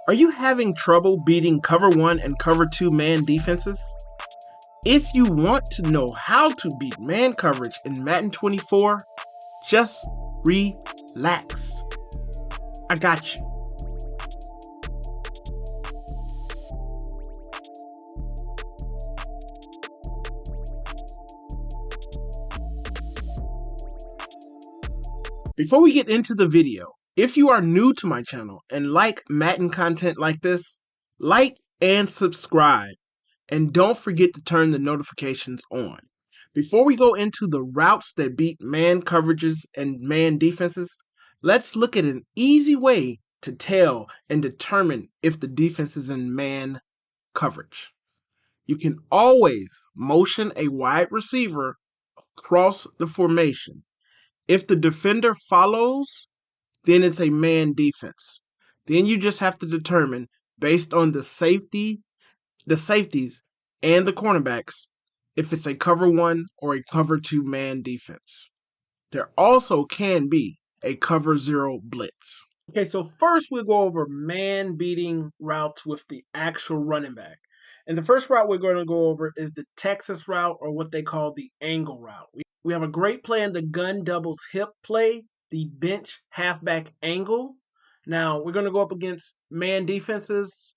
Are you having trouble beating cover 1 and cover 2 man defenses? If you want to know how to beat man coverage in Madden 24, just relax. I got you. Before we get into the video, if you are new to my channel and like Madden content like this, like and subscribe. And don't forget to turn the notifications on. Before we go into the routes that beat man coverages and man defenses, let's look at an easy way to tell and determine if the defense is in man coverage. You can always motion a wide receiver across the formation. If the defender follows, then it's a man defense. Then you just have to determine based on the safeties, and the cornerbacks if it's a cover 1 or a cover 2 man defense. There also can be a cover 0 blitz. Okay, so first we'll go over man beating routes with the actual running back. And the first route we're going to go over is the Texas route, or what they call the angle route. We have a great play in the gun doubles hip play, the bench halfback angle. Now we're going to go up against man defenses,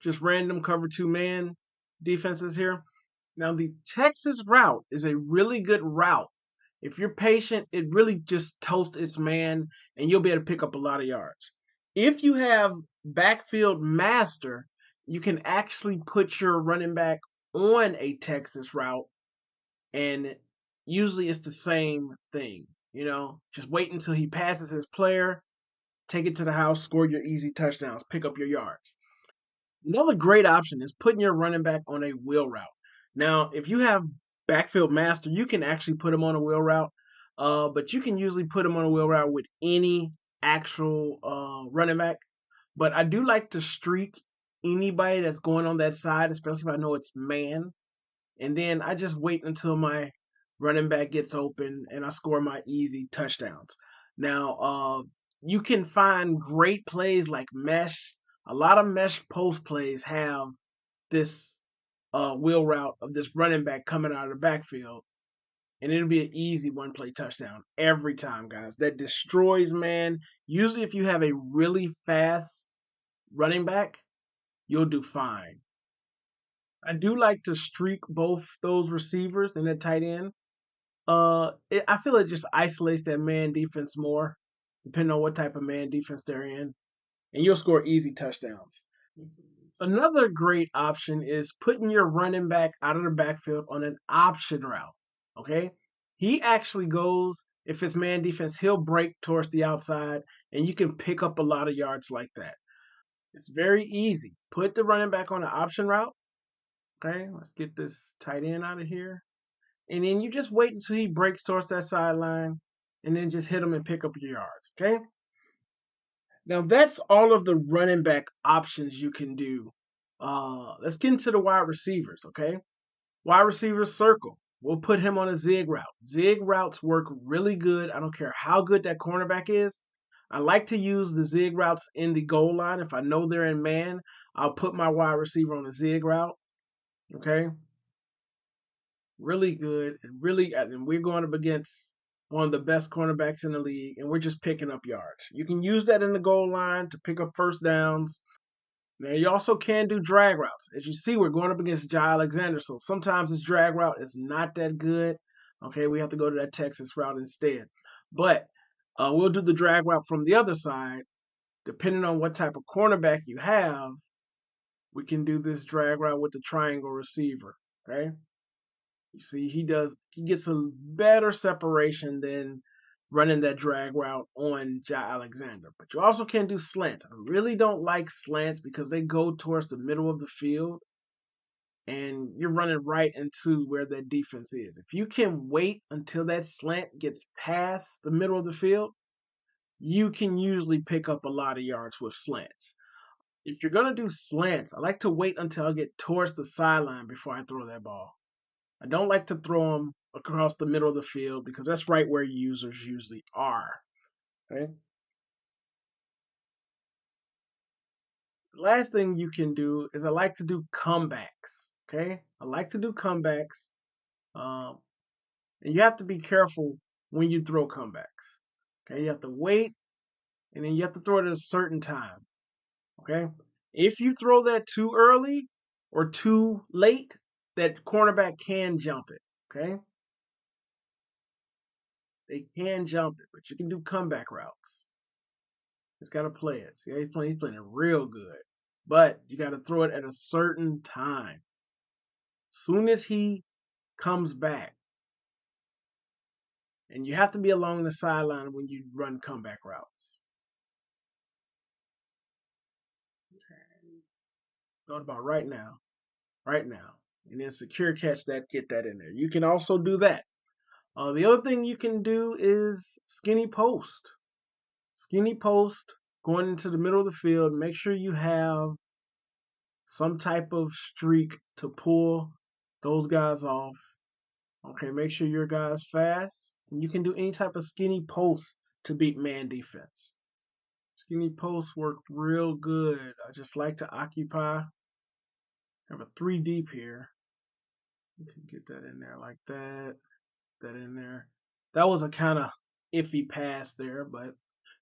just random cover 2 man defenses here. Now the Texas route is a really good route. If you're patient, it really just toasts its man and you'll be able to pick up a lot of yards. If you have backfield master, you can actually put your running back on a Texas route, and usually it's the same thing. Just wait until he passes his player, take it to the house, score your easy touchdowns, pick up your yards. Another great option is putting your running back on a wheel route. Now, if you have backfield master, you can actually put him on a wheel route, but you can usually put him on a wheel route with any actual running back. But I do like to streak anybody that's going on that side, especially if I know it's man. And then I just wait until my running back gets open and I score my easy touchdowns. Now, you can find great plays like mesh. A lot of mesh post plays have this wheel route of this running back coming out of the backfield, and it'll be an easy one play touchdown every time, guys. That destroys man. Usually, if you have a really fast running back, you'll do fine. I do like to streak both those receivers and that tight end. I feel it just isolates that man defense more, depending on what type of man defense they're in, and you'll score easy touchdowns. Another great option is putting your running back out of the backfield on an option route. Okay, he actually goes, if it's man defense, he'll break towards the outside, and you can pick up a lot of yards like that. It's very easy. Put the running back on an option route. Okay, let's get this tight end out of here. And then you just wait until he breaks towards that sideline, and then just hit him and pick up your yards. Okay? Now that's all of the running back options you can do. Let's get into the wide receivers, okay? Wide receiver circle. We'll put him on a zig route. Zig routes work really good. I don't care how good that cornerback is. I like to use the zig routes in the goal line. If I know they're in man, I'll put my wide receiver on a zig route. Okay? Really good. And we're going up against one of the best cornerbacks in the league, and we're just picking up yards. You can use that in the goal line to pick up first downs. Now, you also can do drag routes. As you see, we're going up against Jai Alexander, so sometimes this drag route is not that good. Okay, we have to go to that Texas route instead. But we'll do the drag route from the other side. Depending on what type of cornerback you have, we can do this drag route with the triangle receiver. Okay. You see, he gets a better separation than running that drag route on Jai Alexander. But you also can do slants. I really don't like slants because they go towards the middle of the field and you're running right into where that defense is. If you can wait until that slant gets past the middle of the field, you can usually pick up a lot of yards with slants. If you're going to do slants, I like to wait until I get towards the sideline before I throw that ball. I don't like to throw them across the middle of the field because that's right where users usually are. Okay. last thing you can do is I like to do comebacks. Okay, I like to do comebacks, um, and you have to be careful when you throw comebacks. Okay, you have to wait, and then you have to throw it at a certain time. Okay, if you throw that too early or too late, that cornerback can jump it. Okay, they can jump it, but you can do comeback routes. Just gotta play it. See, he's playing it real good, but you gotta throw it at a certain time. Soon as he comes back, and you have to be along the sideline when you run comeback routes. Thought about right now, and then secure catch that, get that in there. You can also do that. The other thing you can do is skinny post. Skinny post going into the middle of the field. Make sure you have some type of streak to pull those guys off. Okay, make sure your guy's fast. And you can do any type of skinny post to beat man defense. Skinny posts work real good. I just like to occupy. Have a 3 deep here. You can get that in there like that. That in there. That was a kind of iffy pass there, but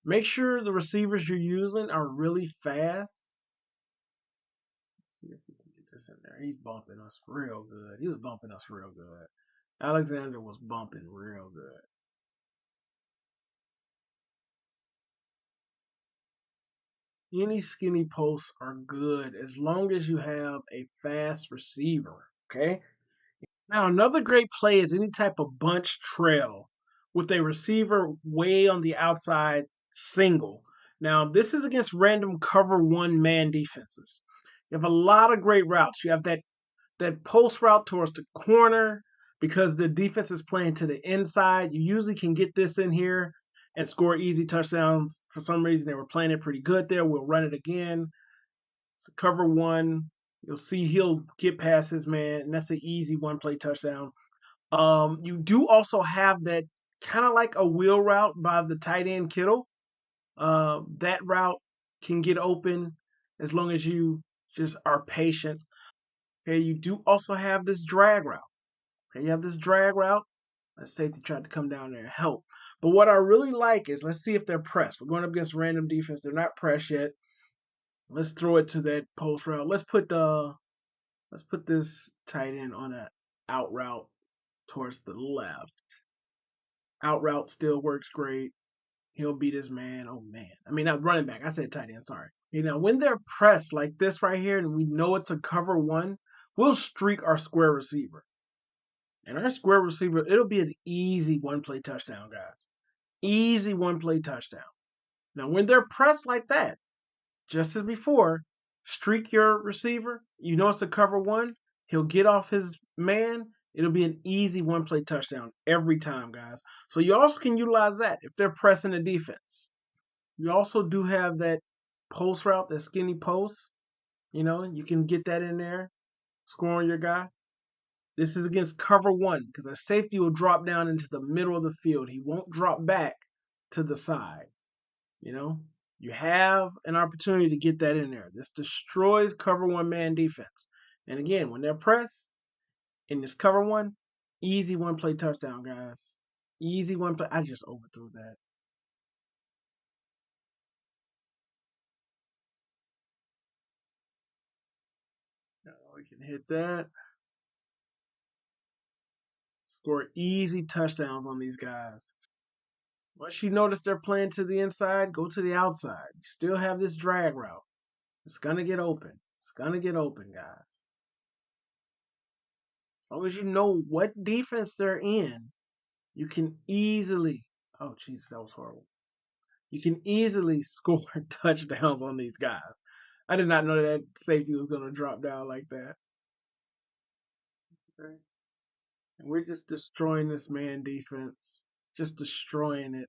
make sure the receivers you're using are really fast. Let's see if we can get this in there. He's bumping us real good. He was bumping us real good. Alexander was bumping real good. Any skinny posts are good as long as you have a fast receiver. Okay. Now, another great play is any type of bunch trail with a receiver way on the outside single. Now, this is against random cover one man defenses. You have a lot of great routes. You have that post route towards the corner because the defense is playing to the inside. You usually can get this in here and score easy touchdowns. For some reason, they were playing it pretty good there. We'll run it again. So cover one. You'll see he'll get past his man, and that's an easy one play touchdown. You do also have that kind of like a wheel route by the tight end Kittle. That route can get open as long as you just are patient. Okay, you do also have this drag route. Okay, you have this drag route. Let's safety tried to come down there and help. But what I really like is let's see if they're pressed. We're going up against random defense. They're not pressed yet. Let's throw it to that post route. Let's put this tight end on an out route towards the left. Out route still works great. He'll beat his man. Oh man. I mean, not running back. I said tight end, sorry. You know, when they're pressed like this right here and we know it's a cover one, we'll streak our square receiver. And our square receiver, it'll be an easy one play touchdown, guys. Easy one play touchdown. Now, when they're pressed like that, just as before, streak your receiver. You know it's a cover one. He'll get off his man. It'll be an easy one play touchdown every time, guys. So you also can utilize that if they're pressing the defense. You also do have that post route, that skinny post. You know, you can get that in there, score on your guy. This is against cover one because a safety will drop down into the middle of the field. He won't drop back to the side. You know, you have an opportunity to get that in there. This destroys cover one man defense. And again, when they're pressed in this cover one, easy one play touchdown, guys. Easy one play. I just overthrew that. We can hit that. Score easy touchdowns on these guys. Once you notice they're playing to the inside, go to the outside. You still have this drag route. It's going to get open. It's going to get open, guys. As long as you know what defense they're in, you can easily, oh, jeez, that was horrible. You can easily score touchdowns on these guys. I did not know that safety was going to drop down like that. Okay. And we're just destroying this man defense. Just destroying it.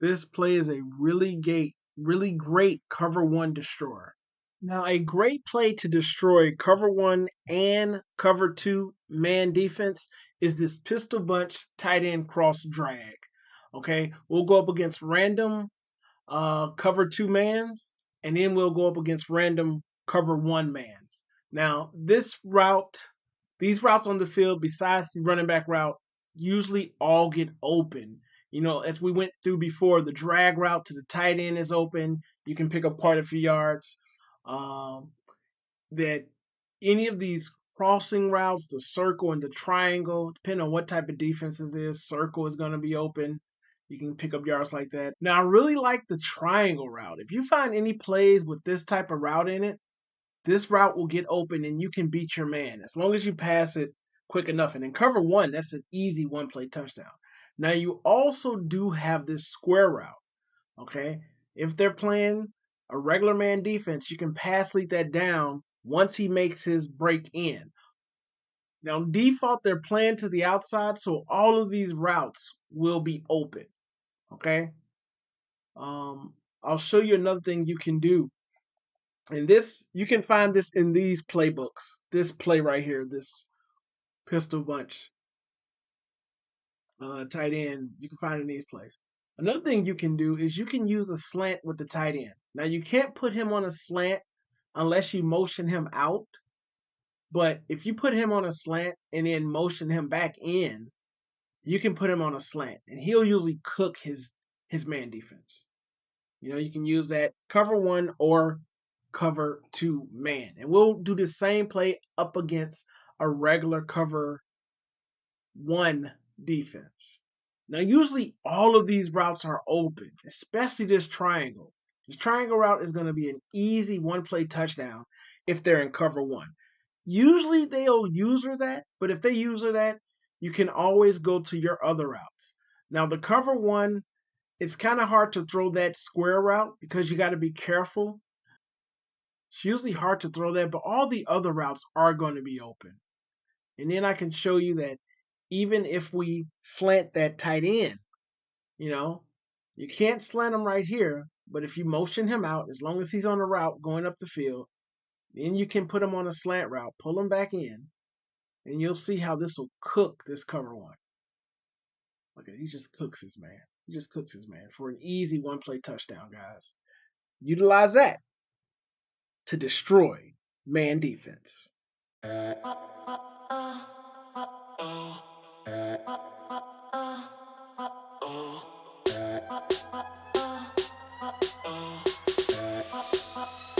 This play is a really great cover one destroyer. Now, a great play to destroy cover one and cover two man defense is this pistol bunch tight end cross drag. Okay, we'll go up against random cover two mans, and then we'll go up against random cover one mans. Now, these routes on the field, besides the running back route, usually all get open. You know, as we went through before, the drag route to the tight end is open. You can pick up quite a few yards. Um, that any of these crossing routes, the circle and the triangle, depending on what type of defense it is, circle is going to be open. You can pick up yards like that. Now, I really like the triangle route. If you find any plays with this type of route in it, this route will get open and you can beat your man as long as you pass it quick enough. And in cover one, that's an easy one play touchdown. Now, you also do have this square route, okay? If they're playing a regular man defense, you can pass lead that down once he makes his break in. Now, default, they're playing to the outside, so all of these routes will be open, okay? I'll show you another thing you can do. And this, you can find this in these playbooks. This play right here, this pistol bunch tight end, you can find in these plays. Another thing you can do is you can use a slant with the tight end. Now, you can't put him on a slant unless you motion him out. But if you put him on a slant and then motion him back in, you can put him on a slant and he'll usually cook his man defense. You know, you can use that cover one or cover two man. And we'll do the same play up against a regular cover one defense. Now, usually all of these routes are open, especially this triangle. This triangle route is going to be an easy one play touchdown if they're in cover one. Usually they'll user that, but if they user that, you can always go to your other routes. Now, the cover one, it's kind of hard to throw that square route because you got to be careful. It's usually hard to throw that, but all the other routes are going to be open. And then I can show you that even if we slant that tight end, you know, you can't slant him right here, but if you motion him out, as long as he's on the route going up the field, then you can put him on a slant route, pull him back in, and you'll see how this will cook this cover one. Okay, he just cooks his man. He just cooks his man for an easy one play touchdown, guys. Utilize that to destroy man defense.